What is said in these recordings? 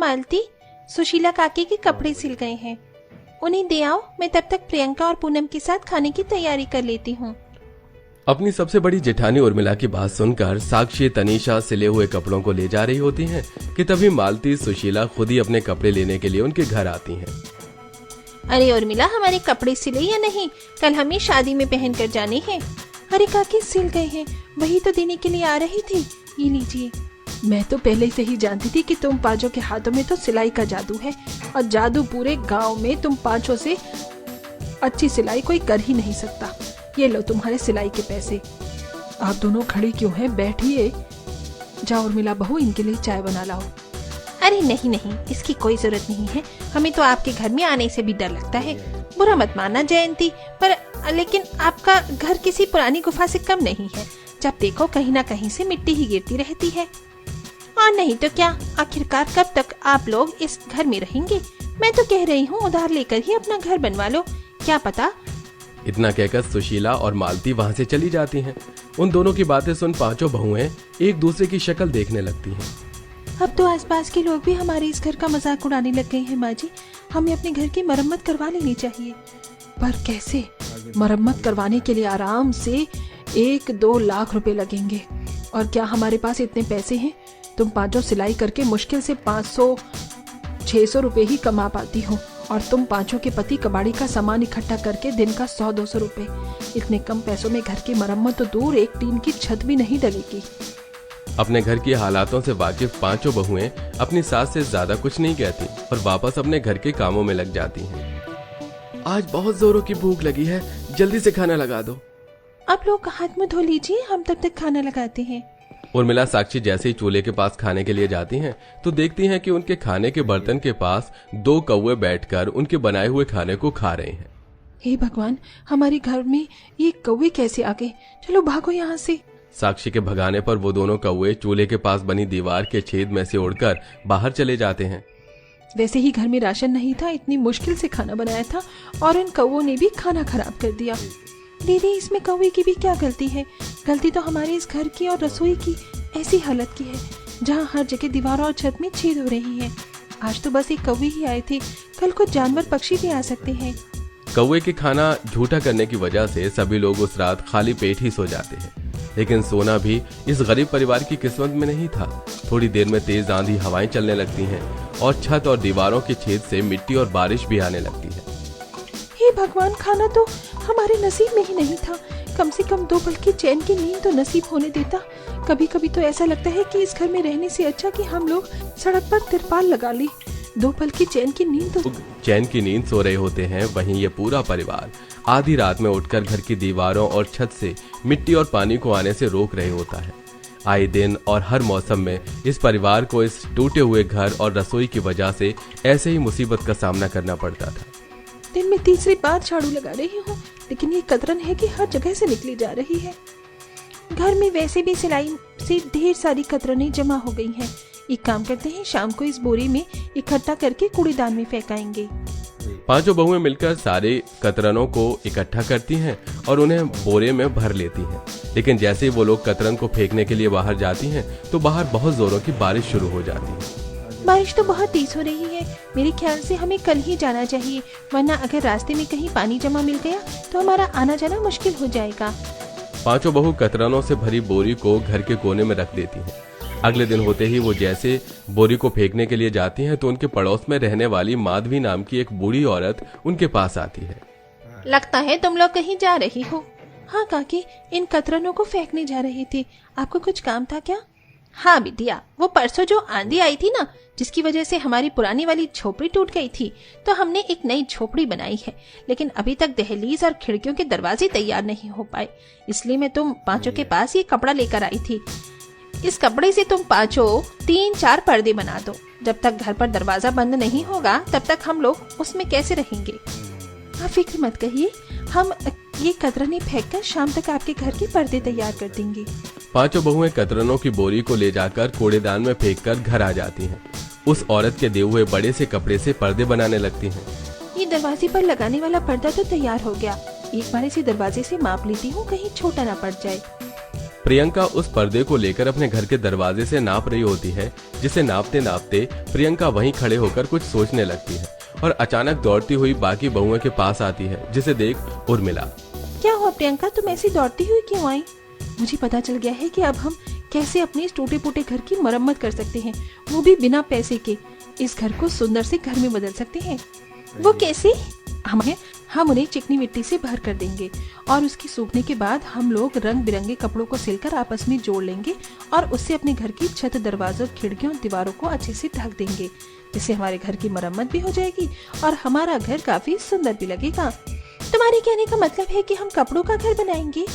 मालती, सुशीला काकी के कपड़े सिल गए हैं, उन्हें दे आओ। मैं तब तक प्रियंका और पूनम के साथ खाने की तैयारी कर लेती हूँ। अपनी सबसे बड़ी जेठानी उर्मिला की बात सुनकर साक्षी तनीषा सिले हुए कपड़ों को ले जा रही होती हैं कि तभी मालती सुशीला खुद ही अपने कपड़े लेने के लिए उनके घर आती हैं। अरे उर्मिला, हमारे कपड़े सिले या नहीं? कल हमें शादी में पहन कर जाने हैं। अरे काकी सिल गए हैं, वही तो देने के लिए आ रही थी, ये लीजिए। मैं तो पहले से ही जानती थी कि तुम पांचों के हाथों में तो सिलाई का जादू है, और जादू पूरे गांव में तुम पांचों से अच्छी सिलाई कोई कर ही नहीं सकता। ये लो तुम्हारे सिलाई के पैसे। आप दोनों खड़ी क्यों हैं? बैठिए। जाओ उर्मिला बहू, इनके लिए चाय बना लाओ। अरे नहीं नहीं, इसकी कोई जरूरत नहीं है, हमें तो आपके घर में आने से भी डर लगता है। बुरा मत मानना जयंती, पर लेकिन आपका घर किसी पुरानी गुफा से कम नहीं है। जब देखो कहीं ना कहीं से मिट्टी ही गिरती रहती है। और नहीं तो क्या, आखिरकार कब तक आप लोग इस घर में रहेंगे? मैं तो कह रही हूँ उधार लेकर ही अपना घर बनवा लो, क्या पता। इतना कहकर सुशीला और मालती वहाँ से चली जाती हैं। उन दोनों की बातें सुन पांचों बहुएं एक दूसरे की शक्ल देखने लगती हैं। अब तो आसपास के लोग भी हमारे इस घर का मजाक उड़ाने लग गए हैं। माँ जी, हमें अपने घर की मरम्मत करवा लेनी चाहिए। पर कैसे? मरम्मत करवाने के लिए आराम से 1-2 लाख रुपए लगेंगे, और क्या हमारे पास इतने पैसे हैं? तुम पांचों सिलाई करके मुश्किल से 500-600 रुपए ही कमा पाती हो, और तुम पांचों के पति कबाड़ी का सामान इकट्ठा करके दिन का 100-200 रुपए। इतने कम पैसों में घर की मरम्मत तो दूर, एक टीन की छत भी नहीं डलेगी। अपने घर की हालातों से वाकिफ पांचों बहुएं अपनी सास से ज्यादा कुछ नहीं कहती और वापस अपने घर के कामों में लग जाती हैं। आज बहुत जोरों की भूख लगी है, जल्दी से खाना लगा दो। आप लोग हाथ मुंह धो लीजिए, हम तब तक खाना लगाते हैं। उर्मिला साक्षी जैसे ही चूल्हे के पास खाने के लिए जाती हैं तो देखती हैं कि उनके खाने के बर्तन के पास 2 कौवे बैठकर उनके बनाए हुए खाने को खा रहे हैं। हे भगवान, हमारे घर में ये कौवे कैसे आ गए? चलो भागो यहाँ से। साक्षी के भगाने पर वो दोनों कौवे चूल्हे के पास बनी दीवार के छेद में से उड़कर बाहर चले जाते हैं। वैसे ही घर में राशन नहीं था, इतनी मुश्किल से खाना बनाया था, और इन कौवों ने भी खाना खराब कर दिया। दीदी, इसमें कौवे की भी क्या गलती है? गलती तो हमारे इस घर की और रसोई की ऐसी हालत की है जहाँ हर जगह दीवारों और छत में छेद हो रही है। आज तो बस एक कौवे ही आए थे, कल कुछ जानवर पक्षी भी आ सकते हैं। कौवे के खाना झूठा करने की वजह से सभी लोग उस रात खाली पेट ही सो जाते हैं, लेकिन सोना भी इस गरीब परिवार की किस्मत में नहीं था। थोड़ी देर में तेज आंधी हवाएं चलने लगती हैं और छत और दीवारों के छेद से मिट्टी और बारिश भी आने लगती है। हे भगवान, खाना तो हमारे नसीब में ही नहीं था। कम से कम 2 पल की चैन की नींद तो नसीब होने देता। कभी कभी तो ऐसा लगता है कि इस घर में रहने से अच्छा कि हम लोग सड़क पर तिरपाल लगा ली। 2 पल की चैन की नींद तो चैन की नींद सो रहे होते हैं, वहीं ये पूरा परिवार आधी रात में उठकर घर की दीवारों और छत से मिट्टी और पानी को आने से रोक रहे होता है। आए दिन और हर मौसम में इस परिवार को इस टूटे हुए घर और रसोई की वजह से ऐसे ही मुसीबत का सामना करना पड़ता था। दिन में तीसरी बार झाड़ू लगा रही हूँ, लेकिन ये कतरन है कि हर जगह से निकली जा रही है। घर में वैसे भी सिलाई से ढेर सारी कतरनें जमा हो गई हैं। एक काम करते हैं, शाम को इस बोरे में इकट्ठा करके कूड़ेदान में फेंकाएंगे। पांचों बहुएं मिलकर सारे कतरनों को इकट्ठा करती हैं और उन्हें बोरे में भर लेती हैं। लेकिन जैसे ही वो लोग कतरन को फेंकने के लिए बाहर जाती हैं तो बाहर बहुत जोरों की बारिश शुरू हो जाती है। बारिश तो बहुत तेज हो रही है, मेरे ख्याल से हमें कल ही जाना चाहिए, वरना अगर रास्ते में कहीं पानी जमा मिल गया तो हमारा आना जाना मुश्किल हो जाएगा। पांचों बहू कतरनों से भरी बोरी को घर के कोने में रख देती हैं। अगले दिन होते ही वो जैसे बोरी को फेंकने के लिए जाती हैं तो उनके पड़ोस में रहने वाली माधवी नाम की एक बूढ़ी औरत उनके पास आती है। लगता है तुम लोग कहीं जा रही हो। हाँ काकी, इन कतरनों को फेंकने जा रहे थे। आपको कुछ काम था क्या? हाँ बिटिया, वो परसों जो आंधी आई थी ना, जिसकी वजह से हमारी पुरानी वाली झोपड़ी टूट गई थी, तो हमने एक नई झोपड़ी बनाई है, लेकिन अभी तक दहलीज और खिड़कियों के दरवाजे तैयार नहीं हो पाए। इसलिए मैं तुम पांचों के पास ये कपड़ा लेकर आई थी। इस कपड़े से तुम पांचों 3-4 पर्दे बना दो। जब तक घर पर दरवाजा बंद नहीं होगा तब तक हम लोग उसमें कैसे रहेंगे? आप फिक्र मत करिए, हम ये कतरनें फेंककर शाम तक आपके घर के पर्दे तैयार कर देंगे। पांचों बहुएं कतरनों की बोरी को ले जाकर कूड़ेदान में फेंककर घर आ जाती हैं। उस औरत के दिए हुए बड़े से कपड़े से पर्दे बनाने लगती हैं। ये दरवाजे पर लगाने वाला पर्दा तो तैयार हो गया। एक बार इसे दरवाजे से माप लेती हूँ, कहीं छोटा ना पड़ जाए। प्रियंका उस पर्दे को लेकर अपने घर के दरवाजे से नाप रही होती है, जिसे नापते नापते प्रियंका वहीं खड़े होकर कुछ सोचने लगती है और अचानक दौड़ती हुई बाकी बहुओं के पास आती है, जिसे देख उर्मिला। क्या हुआ प्रियंका, तुम ऐसी दौड़ती हुई क्यों आई? मुझे पता चल गया है कि अब हम कैसे अपने इस टूटे फूटे घर की मरम्मत कर सकते हैं, वो भी बिना पैसे के। इस घर को सुंदर से घर में बदल सकते हैं। वो कैसे? हम उन्हें चिकनी मिट्टी से भर कर देंगे और उसकी सूखने के बाद हम लोग रंग बिरंगे कपड़ों को सिलकर आपस में जोड़ लेंगे और उससे अपने घर की छत, दरवाजों, खिड़कियों, दीवारों को अच्छे से ढक देंगे, जिससे हमारे घर की मरम्मत भी हो जाएगी और हमारा घर काफी सुंदर भी लगेगा। तुम्हारे कहने का मतलब है कि हम कपड़ों का घर बनाएंगे?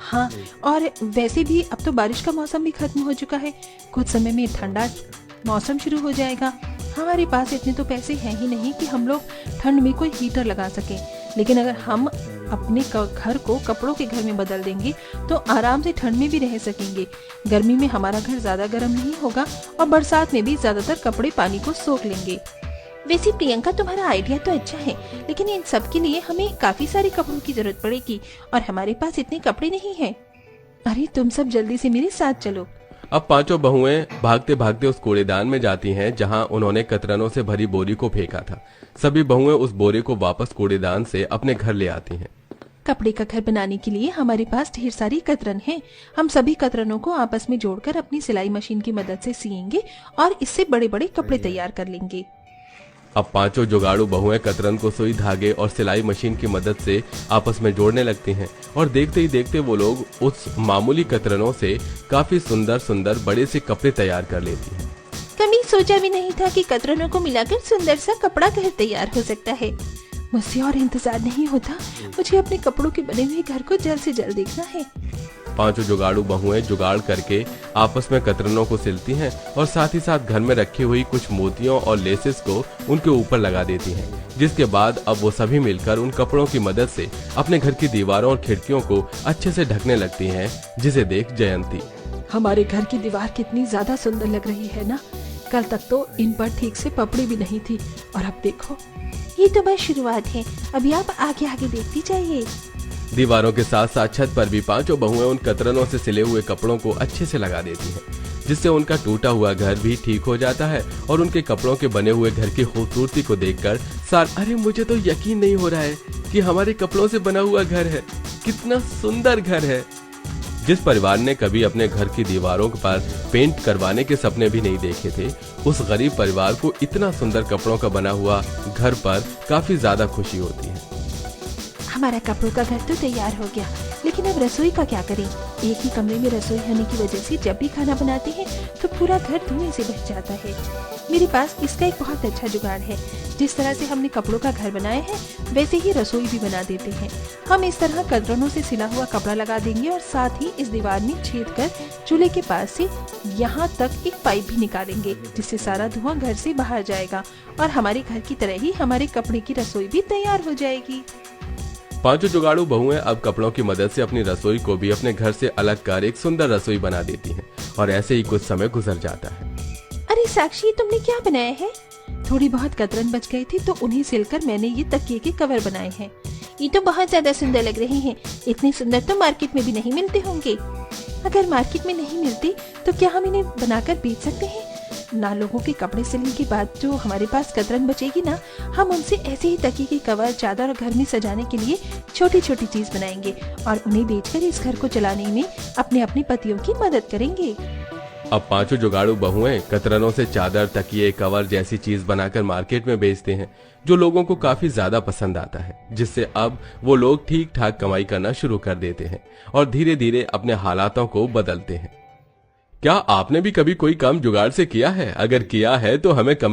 हाँ, और वैसे भी अब तो बारिश का मौसम भी खत्म हो चुका है, कुछ समय में ठंडा मौसम शुरू हो जाएगा। हमारे पास इतने तो पैसे हैं ही नहीं कि हम लोग ठंड में कोई हीटर लगा सकें, लेकिन अगर हम अपने घर को कपड़ों के घर में बदल देंगे तो आराम से ठंड में भी रह सकेंगे। गर्मी में हमारा घर ज्यादा गर्म नहीं होगा और बरसात में भी ज्यादातर कपड़े पानी को सोख लेंगे। वैसे प्रियंका, तुम्हारा आइडिया तो अच्छा है, लेकिन इन सब के लिए हमें काफी सारे कपड़ों की जरूरत पड़ेगी और हमारे पास इतने कपड़े नहीं हैं। अरे तुम सब जल्दी से मेरे साथ चलो। अब पांचों बहुएं भागते भागते उस कूड़ेदान में जाती हैं, जहां उन्होंने कतरनों से भरी बोरी को फेंका था। सभी बहुएं उस बोरे को वापस कूड़ेदान से अपने घर ले आती हैं। कपड़े का घर बनाने के लिए हमारे पास ढेर सारी कतरन हैं। हम सभी कतरनों को आपस में जोड़कर अपनी सिलाई मशीन की मदद से सिएंगे और इससे बड़े बड़े कपड़े तैयार कर लेंगे। अब पांचों जुगाड़ू बहुएं कतरन को सुई धागे और सिलाई मशीन की मदद से आपस में जोड़ने लगती हैं और देखते ही देखते वो लोग उस मामूली कतरनों से काफी सुंदर सुंदर बड़े से कपड़े तैयार कर लेती हैं। कभी सोचा भी नहीं था कि कतरनों को मिलाकर सुंदर सा कपड़ा घर तैयार हो सकता है। मुझसे और इंतजार नहीं होता, मुझे अपने कपड़ों के बने हुए घर को जल्द से जल्द देखना है। पांचों जुगाड़ू बहुएं जुगाड़ करके आपस में कतरनों को सिलती हैं और साथ ही साथ घर में रखी हुई कुछ मोतियों और लेसेस को उनके ऊपर लगा देती हैं, जिसके बाद अब वो सभी मिलकर उन कपड़ों की मदद से अपने घर की दीवारों और खिड़कियों को अच्छे से ढकने लगती हैं, जिसे देख जयंती। हमारे घर की दीवार कितनी ज्यादा सुंदर लग रही है ना। कल तक तो इन पर ठीक से पपड़ी भी नहीं थी और अब देखो। ये तो बस शुरुआत है, अभी आप आगे आगे देखती जाइए। दीवारों के साथ साथ छत पर भी पांचों बहुएं उन कतरनों से सिले हुए कपड़ों को अच्छे से लगा देती हैं, जिससे उनका टूटा हुआ घर भी ठीक हो जाता है और उनके कपड़ों के बने हुए घर की खूबसूरती को देखकर अरे मुझे तो यकीन नहीं हो रहा है कि हमारे कपड़ों से बना हुआ घर है, कितना सुंदर घर है। जिस परिवार ने कभी अपने घर की दीवारों पर पेंट करवाने के सपने भी नहीं देखे थे, उस गरीब परिवार को इतना सुंदर कपड़ों का बना हुआ घर पर काफी ज्यादा खुशी होती है। हमारा कपड़ों का घर तो तैयार हो गया, लेकिन अब रसोई का क्या करें? एक ही कमरे में रसोई होने की वजह से जब भी खाना बनाते हैं तो पूरा घर धुएं से भर जाता है। मेरे पास इसका एक बहुत अच्छा जुगाड़ है। जिस तरह से हमने कपड़ों का घर बनाया है वैसे ही रसोई भी बना देते हैं। हम इस तरह कतरनों से सिला हुआ कपड़ा लगा देंगे और साथ ही इस दीवार में छेद कर चूल्हे के पास से यहाँ तक एक पाइप भी निकालेंगे, जिससे सारा धुआं घर से बाहर जाएगा और हमारे घर की तरह ही हमारे कपड़े की रसोई भी तैयार हो जाएगी। पांचों जुगाड़ू बहुएं अब कपड़ों की मदद से अपनी रसोई को भी अपने घर से अलग कर एक सुंदर रसोई बना देती हैं और ऐसे ही कुछ समय गुजर जाता है। अरे साक्षी, तुमने क्या बनाया है? थोड़ी बहुत कतरन बच गई थी तो उन्हें सिलकर मैंने ये तकिए के कवर बनाए हैं। ये तो बहुत ज्यादा सुंदर लग रहे हैं। इतने सुंदर तो मार्केट में भी नहीं मिलते होंगे। अगर मार्केट में नहीं मिलते तो क्या हम इन्हें बनाकर बेच सकते हैं ना? लोगों के कपड़े सिलने के बाद जो हमारे पास कतरन बचेगी ना, हम उनसे ऐसे ही तकिए के कवर, चादर और घर में सजाने के लिए छोटी छोटी चीज बनाएंगे और उन्हें बेचकर इस घर को चलाने में अपने अपने पतियों की मदद करेंगे। अब पांचों जुगाड़ू बहुएं कतरनों से चादर, तकिए, कवर जैसी चीज बनाकर मार्केट में बेचते हैं, जो लोगों को काफी ज्यादा पसंद आता है, जिससे अब वो लोग ठीक ठाक कमाई करना शुरू कर देते हैं और धीरे धीरे अपने हालातों को बदलते हैं। क्या आपने भी कभी कोई काम जुगाड़ से किया है? अगर किया है तो हमें कमेंट